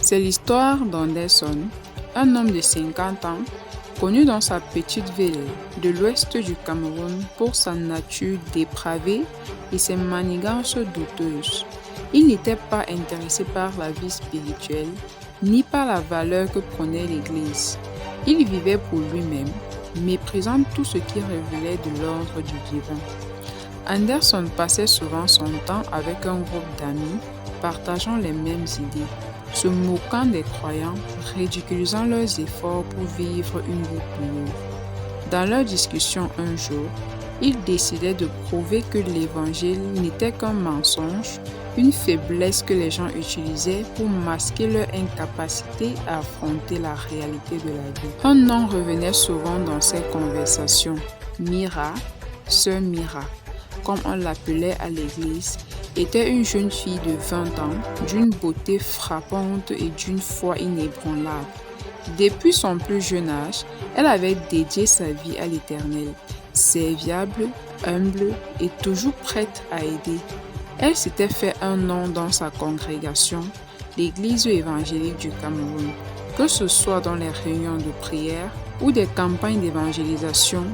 C'est l'histoire d'Anderson, un homme de 50 ans, connu dans sa petite ville de l'ouest du Cameroun pour sa nature dépravée et ses manigances douteuses. Il n'était pas intéressé par la vie spirituelle, ni par la valeur que prenait l'Église. Il vivait pour lui-même, méprisant tout ce qui révélait de l'ordre du divin. Anderson passait souvent son temps avec un groupe d'amis partageant les mêmes idées, se moquant des croyants, ridiculisant leurs efforts pour vivre une vie pure. Dans leur discussion un jour, ils décidaient de prouver que l'Évangile n'était qu'un mensonge, une faiblesse que les gens utilisaient pour masquer leur incapacité à affronter la réalité de la vie. Un nom revenait souvent dans ces conversations, Myra, sœur Myra, comme on l'appelait à l'église, était une jeune fille de 20 ans, d'une beauté frappante et d'une foi inébranlable. Depuis son plus jeune âge, elle avait dédié sa vie à l'Éternel, serviable, humble et toujours prête à aider. Elle s'était fait un nom dans sa congrégation, l'Église évangélique du Cameroun. Que ce soit dans les réunions de prière ou des campagnes d'évangélisation,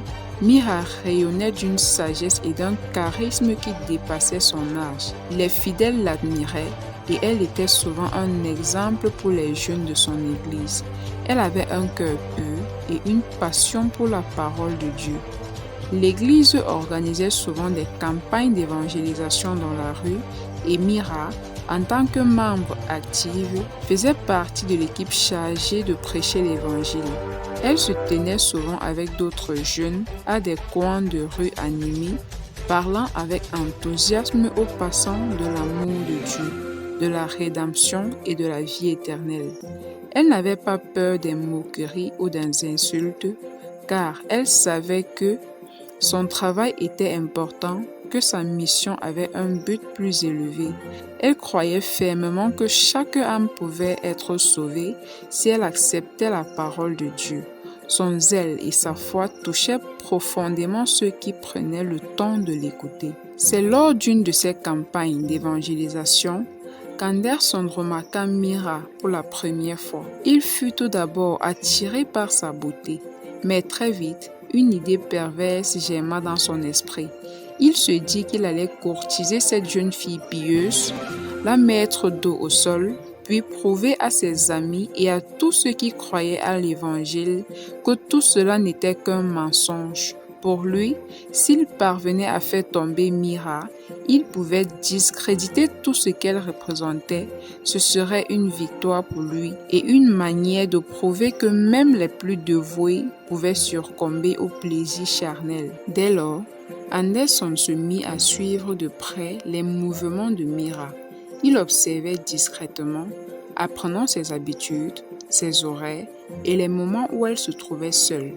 Myra rayonnait d'une sagesse et d'un charisme qui dépassait son âge. Les fidèles l'admiraient et elle était souvent un exemple pour les jeunes de son église. Elle avait un cœur pur et une passion pour la parole de Dieu. L'église organisait souvent des campagnes d'évangélisation dans la rue et Myra, en tant que membre active, faisait partie de l'équipe chargée de prêcher l'évangile. Elle se tenait souvent avec d'autres jeunes à des coins de rue animés, parlant avec enthousiasme aux passants de l'amour de Dieu, de la rédemption et de la vie éternelle. Elle n'avait pas peur des moqueries ou des insultes, car elle savait que son travail était important, que sa mission avait un but plus élevé. Elle croyait fermement que chaque âme pouvait être sauvée si elle acceptait la parole de Dieu. Son zèle et sa foi touchaient profondément ceux qui prenaient le temps de l'écouter. C'est lors d'une de ces campagnes d'évangélisation qu'Anderson remarqua Myra pour la première fois. Il fut tout d'abord attiré par sa beauté, mais très vite, une idée perverse germa dans son esprit. Il se dit qu'il allait courtiser cette jeune fille pieuse, la mettre dos au sol, puis prouver à ses amis et à tous ceux qui croyaient à l'Évangile que tout cela n'était qu'un mensonge. Pour lui, s'il parvenait à faire tomber Myra, il pouvait discréditer tout ce qu'elle représentait. Ce serait une victoire pour lui et une manière de prouver que même les plus dévoués pouvaient succomber au plaisir charnel. Dès lors, Anderson se mit à suivre de près les mouvements de Myra. Il observait discrètement, apprenant ses habitudes, ses horaires et les moments où elle se trouvait seule.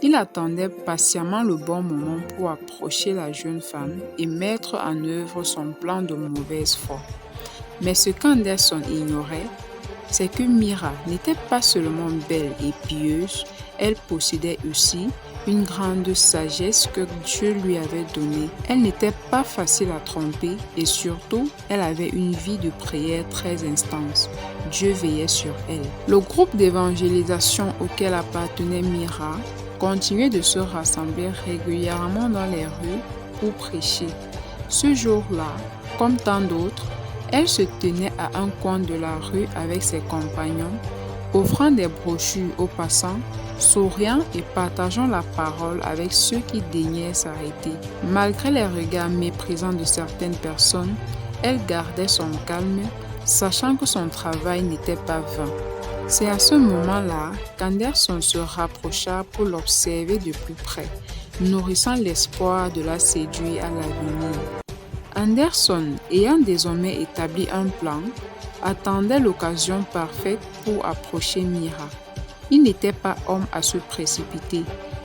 Il attendait patiemment le bon moment pour approcher la jeune femme et mettre en œuvre son plan de mauvaise foi. Mais ce qu'Anderson ignorait, c'est que Myra n'était pas seulement belle et pieuse, elle possédait aussi une grande sagesse que Dieu lui avait donnée. Elle n'était pas facile à tromper et surtout, elle avait une vie de prière très intense. Dieu veillait sur elle. Le groupe d'évangélisation auquel appartenait Myra continuait de se rassembler régulièrement dans les rues pour prêcher. Ce jour-là, comme tant d'autres, elle se tenait à un coin de la rue avec ses compagnons, offrant des brochures aux passants, souriant et partageant la parole avec ceux qui daignaient s'arrêter. Malgré les regards méprisants de certaines personnes, elle gardait son calme, sachant que son travail n'était pas vain. C'est à ce moment-là qu'Anderson se rapprocha pour l'observer de plus près, nourrissant l'espoir de la séduire à l'avenir. Anderson, ayant désormais établi un plan, attendait l'occasion parfaite pour approcher Myra. Il n'était pas homme à se précipiter.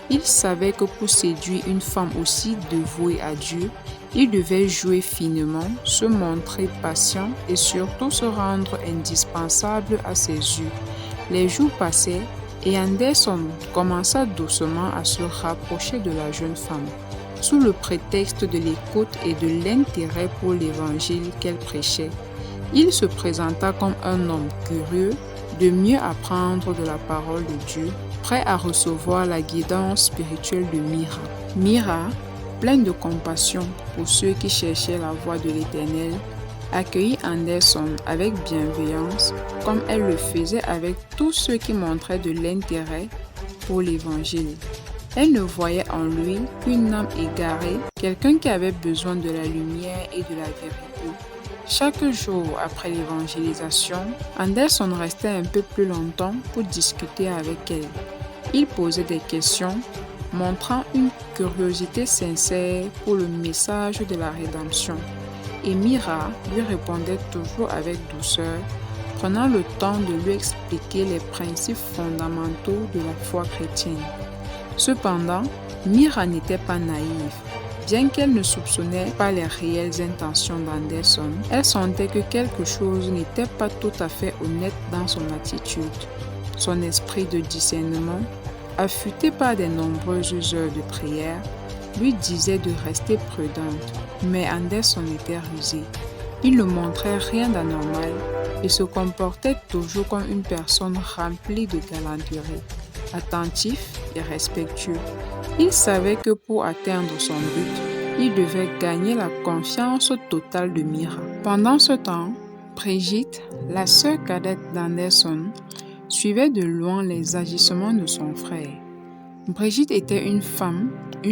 Il savait que pour séduire une femme aussi dévouée à Dieu, il devait jouer finement, se montrer patient et surtout se rendre indispensable à ses yeux. Les jours passaient et Anderson commença doucement à se rapprocher de la jeune femme, sous le prétexte de l'écoute et de l'intérêt pour l'évangile qu'elle prêchait. Il se présenta comme un homme curieux de mieux apprendre de la parole de Dieu, prêt à recevoir la guidance spirituelle de Mira. Mira, pleine de compassion pour ceux qui cherchaient la voie de l'Éternel, accueillit Anderson avec bienveillance, comme elle le faisait avec tous ceux qui montraient de l'intérêt pour l'Évangile. Elle ne voyait en lui qu'une âme égarée, quelqu'un qui avait besoin de la lumière et de la vérité. Chaque jour après l'évangélisation, Anderson restait un peu plus longtemps pour discuter avec elle. Il posait des questions, montrant une curiosité sincère pour le message de la rédemption. Et Mira lui répondait toujours avec douceur, prenant le temps de lui expliquer les principes fondamentaux de la foi chrétienne. Cependant, Mira n'était pas naïve. Bien qu'elle ne soupçonnait pas les réelles intentions d'Anderson, elle sentait que quelque chose n'était pas tout à fait honnête dans son attitude. Son esprit de discernement, affûté par de nombreuses heures de prière, lui disait de rester prudente. Mais Anderson était rusé. Il ne montrait rien d'anormal et se comportait toujours comme une personne remplie de galanterie, attentif et respectueux. Il savait que pour atteindre son but, il devait gagner la confiance totale de Mira. Pendant ce temps, Brigitte, la sœur cadette d'Anderson, suivait de loin les agissements de son frère. Brigitte était une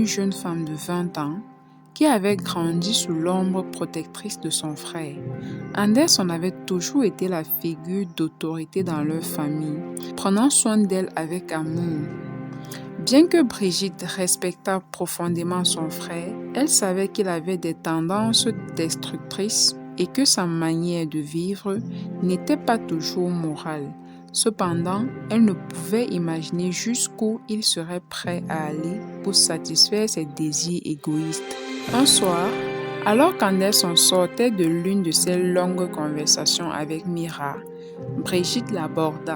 jeune femme de 20 ans, qui avait grandi sous l'ombre protectrice de son frère. Anderson avait toujours été la figure d'autorité dans leur famille, prenant soin d'elle avec amour. Bien que Brigitte respectât profondément son frère, elle savait qu'il avait des tendances destructrices et que sa manière de vivre n'était pas toujours morale. Cependant, elle ne pouvait imaginer jusqu'où il serait prêt à aller pour satisfaire ses désirs égoïstes. Un soir, alors qu'Anderson sortait de l'une de ses longues conversations avec Mira, Brigitte l'aborda.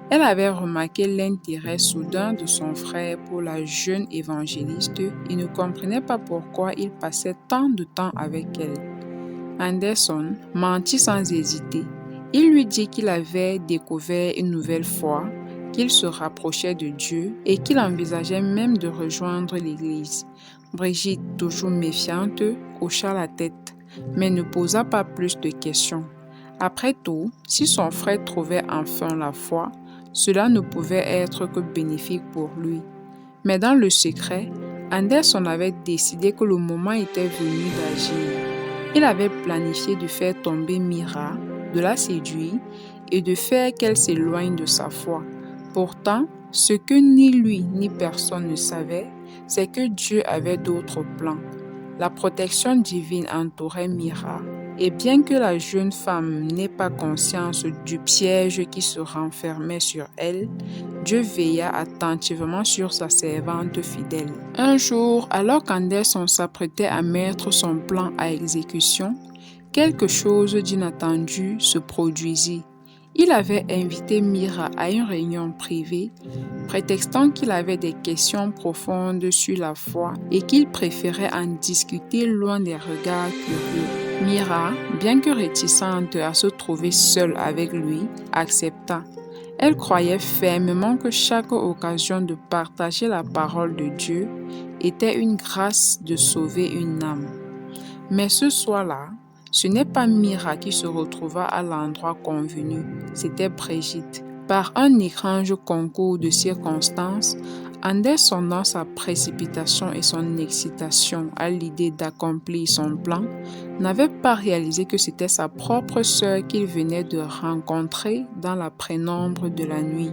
Elle avait remarqué l'intérêt soudain de son frère pour la jeune évangéliste et ne comprenait pas pourquoi il passait tant de temps avec elle. Anderson mentit sans hésiter. Il lui dit qu'il avait découvert une nouvelle foi, qu'il se rapprochait de Dieu et qu'il envisageait même de rejoindre l'Église. Brigitte, toujours méfiante, hocha la tête, mais ne posa pas plus de questions. Après tout, si son frère trouvait enfin la foi, cela ne pouvait être que bénéfique pour lui. Mais dans le secret, Anderson avait décidé que le moment était venu d'agir. Il avait planifié de faire tomber Mira, de la séduire et de faire qu'elle s'éloigne de sa foi. Pourtant, ce que ni lui ni personne ne savait, c'est que Dieu avait d'autres plans. La protection divine entourait Mira, et bien que la jeune femme n'ait pas conscience du piège qui se renfermait sur elle, Dieu veilla attentivement sur sa servante fidèle. Un jour, alors qu'Anderson s'apprêtait à mettre son plan à exécution, quelque chose d'inattendu se produisit. Il avait invité Mira à une réunion privée, prétextant qu'il avait des questions profondes sur la foi et qu'il préférait en discuter loin des regards curieux. Mira, bien que réticente à se trouver seule avec lui, accepta. Elle croyait fermement que chaque occasion de partager la parole de Dieu était une grâce de sauver une âme. Mais ce soir-là, ce n'est pas Mira qui se retrouva à l'endroit convenu, c'était Brigitte. Par un étrange concours de circonstances, Anderson, dans sa précipitation et son excitation à l'idée d'accomplir son plan, n'avait pas réalisé que c'était sa propre sœur qu'il venait de rencontrer dans la pénombre de la nuit.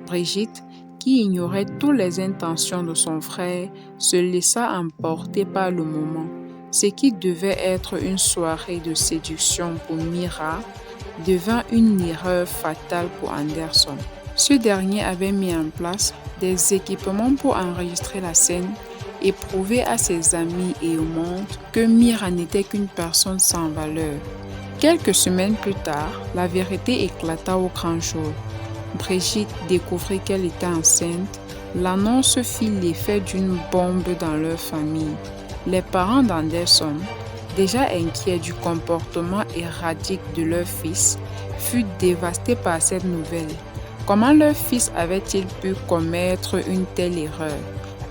Brigitte, qui ignorait toutes les intentions de son frère, se laissa emporter par le moment. Ce qui devait être une soirée de séduction pour Mira devint une erreur fatale pour Anderson. Ce dernier avait mis en place des équipements pour enregistrer la scène et prouver à ses amis et au monde que Mira n'était qu'une personne sans valeur. Quelques semaines plus tard, la vérité éclata au grand jour. Brigitte découvrit qu'elle était enceinte. L'annonce fit l'effet d'une bombe dans leur famille. Les parents d'Anderson, déjà inquiets du comportement erratique de leur fils, fut dévasté par cette nouvelle. Comment leur fils avait-il pu commettre une telle erreur?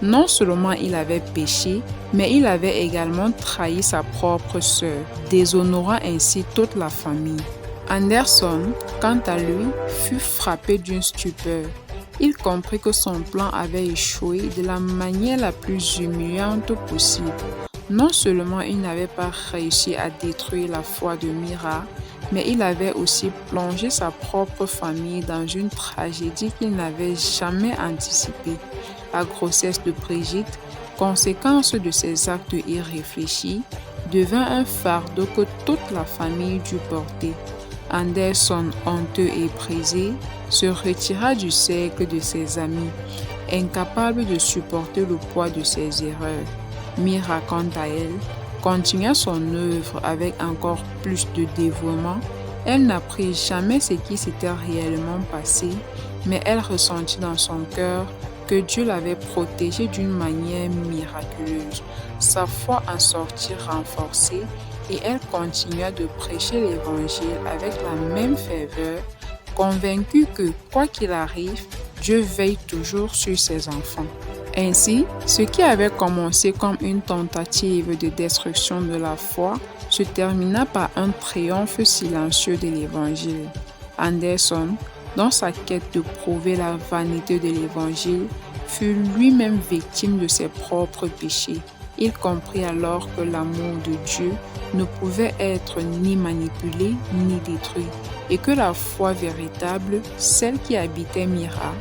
Non seulement il avait péché, mais il avait également trahi sa propre sœur, déshonorant ainsi toute la famille. Anderson, quant à lui, fut frappé d'une stupeur. Il comprit que son plan avait échoué de la manière la plus humiliante possible. Non seulement il n'avait pas réussi à détruire la foi de Mira, mais il avait aussi plongé sa propre famille dans une tragédie qu'il n'avait jamais anticipée. La grossesse de Brigitte, conséquence de ses actes irréfléchis, devint un fardeau que toute la famille dut porter. Anderson, honteux et brisé, se retira du cercle de ses amis, incapable de supporter le poids de ses erreurs. Mira, quant à elle, continua son œuvre avec encore plus de dévouement. Elle n'apprit jamais ce qui s'était réellement passé, mais elle ressentit dans son cœur que Dieu l'avait protégée d'une manière miraculeuse. Sa foi en sortit renforcée et elle continua de prêcher l'Évangile avec la même ferveur, convaincue que, quoi qu'il arrive, Dieu veille toujours sur ses enfants. Ainsi, ce qui avait commencé comme une tentative de destruction de la foi se termina par un triomphe silencieux de l'Évangile. Anderson, dans sa quête de prouver la vanité de l'Évangile, fut lui-même victime de ses propres péchés. Il comprit alors que l'amour de Dieu ne pouvait être ni manipulé ni détruit et que la foi véritable, celle qui habitait Mira,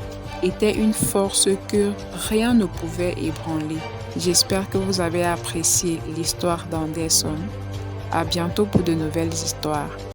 était une force que rien ne pouvait ébranler. J'espère que vous avez apprécié l'histoire d'Anderson. À bientôt pour de nouvelles histoires.